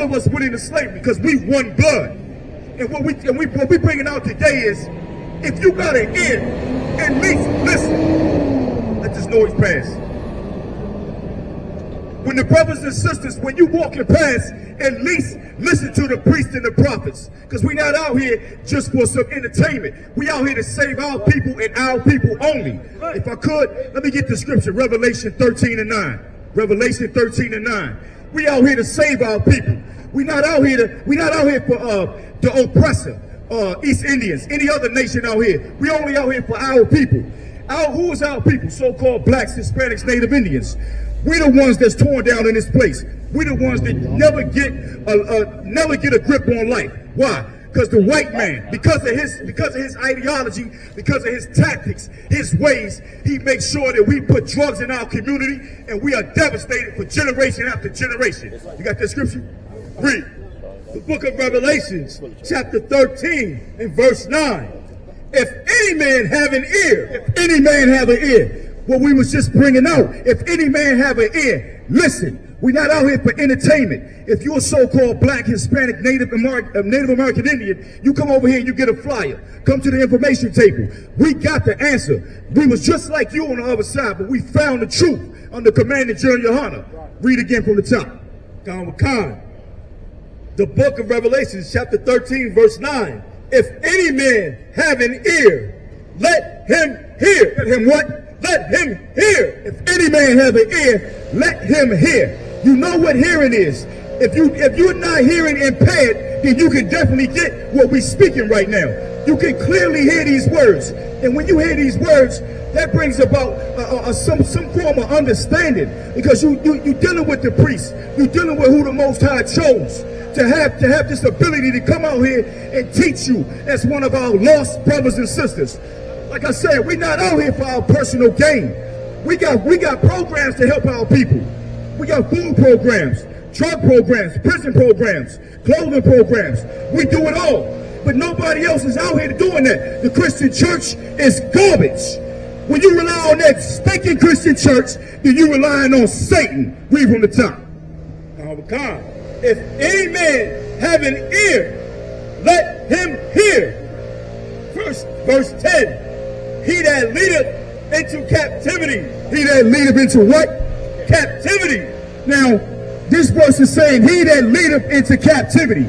of us went into slavery because we won blood. And what we bringing out today is, if you got an ear, at least listen. Let this noise pass. When the brothers and sisters, when you walking past, at least listen to the priests and the prophets. Because we're not out here just for some entertainment. We out here to save our people and our people only. If I could, let me get the scripture, Revelation 13:9. Revelation 13:9. We out here to save our people. We're not out here for the oppressor, East Indians, any other nation out here. We only out here for our people. Who is our people? So-called blacks, Hispanics, Native Indians. We the ones that's torn down in this place. We the ones that never get a grip on life. Why? Because the white man, because of his ideology, because of his tactics, his ways, he makes sure that we put drugs in our community and we are devastated for generation after generation. You got that scripture? Read. The book of Revelations, chapter 13 and verse 9. If any man have an ear, if any man have an ear, what we was just bringing out, if any man have an ear, listen. We're not out here for entertainment. If you're a so-called black, Hispanic, Native American Indian, you come over here and you get a flyer. Come to the information table. We got the answer. We was just like you on the other side, but we found the truth under command of General Yahanna. Read again from the top. Khan. The book of Revelation, chapter 13, verse 9. If any man have an ear, let him hear. Let him what? Let him hear. If any man have an ear, let him hear. You know what hearing is. If you're not hearing impaired, then you can definitely get what we're speaking right now. You can clearly hear these words. And when you hear these words, that brings about some form of understanding. Because you're dealing with the priest. You're dealing with who the Most High chose to have this ability to come out here and teach you as one of our lost brothers and sisters. Like I said, we're not out here for our personal gain. We got programs to help our people. We got food programs, drug programs, prison programs, clothing programs. We do it all. But nobody else is out here doing that. The Christian church is garbage. When you rely on that stinking Christian church, then you're relying on Satan. Read from the top. If any man have an ear, let him hear. Verse 10. He that leadeth into captivity. He that leadeth into what? Captivity. Now, this verse is saying, he that leadeth into captivity.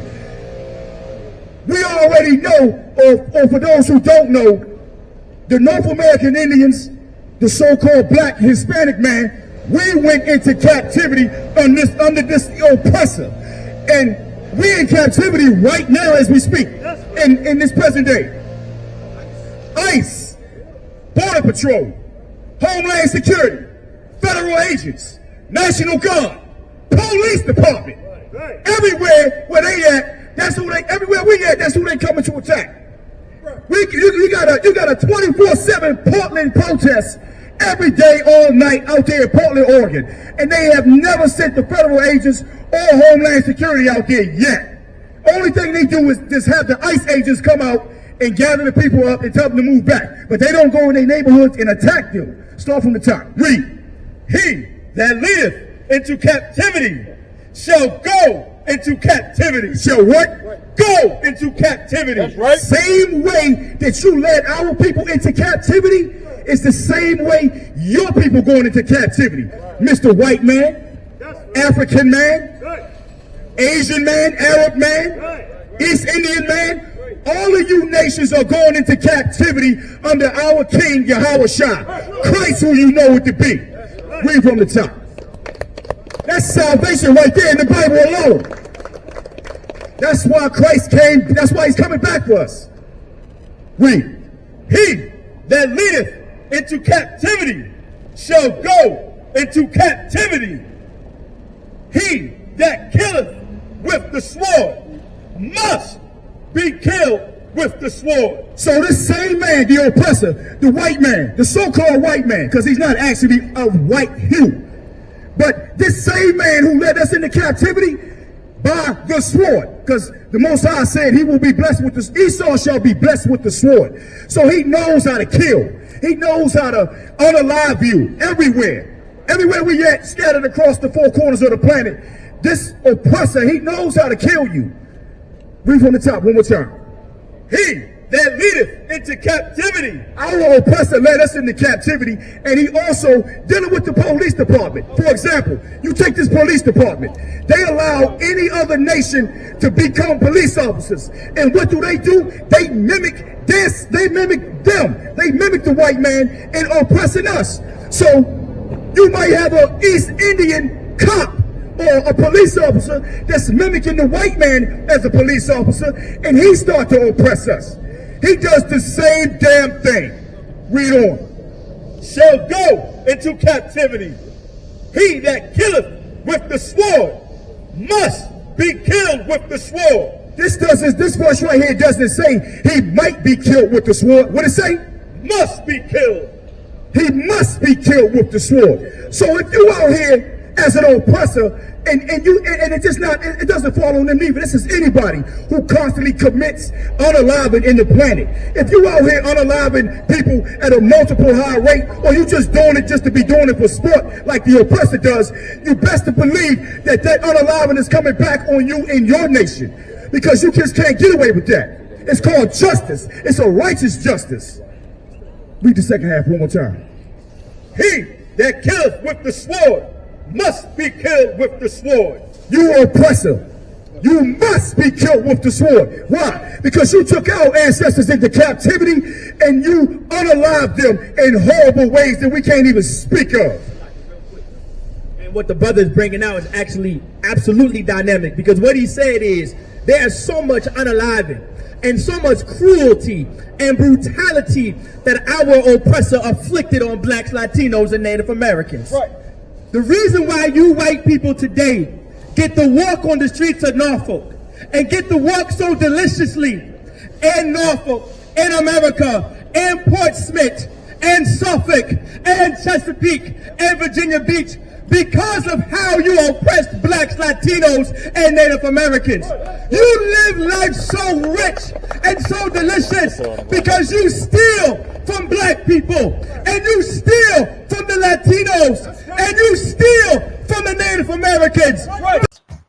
We already know, or for those who don't know, the North American Indians, the so-called black Hispanic man, we went into captivity under this oppressor. And we're in captivity right now as we speak, in this present day. ICE, Border Patrol, Homeland Security, federal agents, National Guard, Police Department, everywhere where they at, everywhere we at, that's who they coming to attack. You got a 24/7 Portland protest every day, all night out there in Portland, Oregon. And they have never sent the federal agents or Homeland Security out there yet. Only thing they do is just have the ICE agents come out and gather the people up and tell them to move back. But they don't go in their neighborhoods and attack them. Start from the top. Read. He that leadeth into captivity shall go into captivity. Shall what? Go into captivity. That's right. Same way that you led our people into captivity, it's the same way your people going into captivity. Right. Mr. White man, African man, Asian man, Arab man, East Indian man, all of you nations are going into captivity under our King Yahushua, Christ, who you know it to be. Read from the top. That's salvation right there in the Bible alone. That's why Christ came. That's why he's coming back for us. Read. He that leadeth into captivity shall go into captivity. He that killeth with the sword must be killed with the sword. So this same man, the oppressor, the white man, the so-called white man, because he's not actually of white hue, but this same man who led us into captivity by the sword, because the Most High said he will be blessed with the Esau shall be blessed with the sword. So he knows how to kill. He knows how to unalive you everywhere. Everywhere we at, scattered across the four corners of the planet, This oppressor, he knows how to kill you. Read from the top one more time. He that leadeth into captivity. Our oppressor led us into captivity, and he also dealing with the police department. For example, you take this police department. They allow any other nation to become police officers. And what do? They mimic this. They mimic them. They mimic the white man and oppressing us. So you might have an East Indian cop or a police officer that's mimicking the white man as a police officer, and he starts to oppress us. He does the same damn thing. Read on. Shall go into captivity. He that killeth with the sword must be killed with the sword. This verse right here doesn't say he might be killed with the sword. What it say? Must be killed. He must be killed with the sword. So if you out here as an oppressor, and it doesn't fall on them neither. This is anybody who constantly commits unaliving in the planet. If you out here unaliving people at a multiple high rate, or you just doing it just to be doing it for sport like the oppressor does, you best to believe that unaliving is coming back on you in your nation, because you just can't get away with that. It's called justice. It's a righteous justice. Read the second half one more time. He that killeth with the sword must be killed with the sword. You oppressor, you must be killed with the sword. Why? Because you took our ancestors into captivity and you unalived them in horrible ways that we can't even speak of. And what the brother is bringing out is actually absolutely dynamic, because what he said is there's so much unaliving and so much cruelty and brutality that our oppressor afflicted on blacks, Latinos, and Native Americans. Right. The reason why you white people today get to walk on the streets of Norfolk and get to walk so deliciously in Norfolk, in America, in Portsmouth, and Suffolk, and Chesapeake, and Virginia Beach, because of how you oppressed blacks, Latinos, and Native Americans. You live life so rich and so delicious because you steal from black people, and you steal from the Latinos, and you steal from the Native Americans.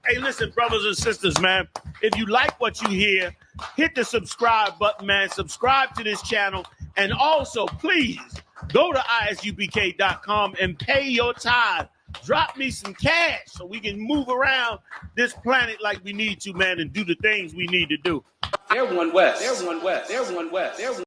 Hey, listen, brothers and sisters, man, if you like what you hear, hit the subscribe button, man. Subscribe to this channel, and also, please, go to isupk.com and pay your tithe. Drop me some cash so we can move around this planet like we need to, man, and do the things we need to do. They're one West. They're one West. They're one West. They're one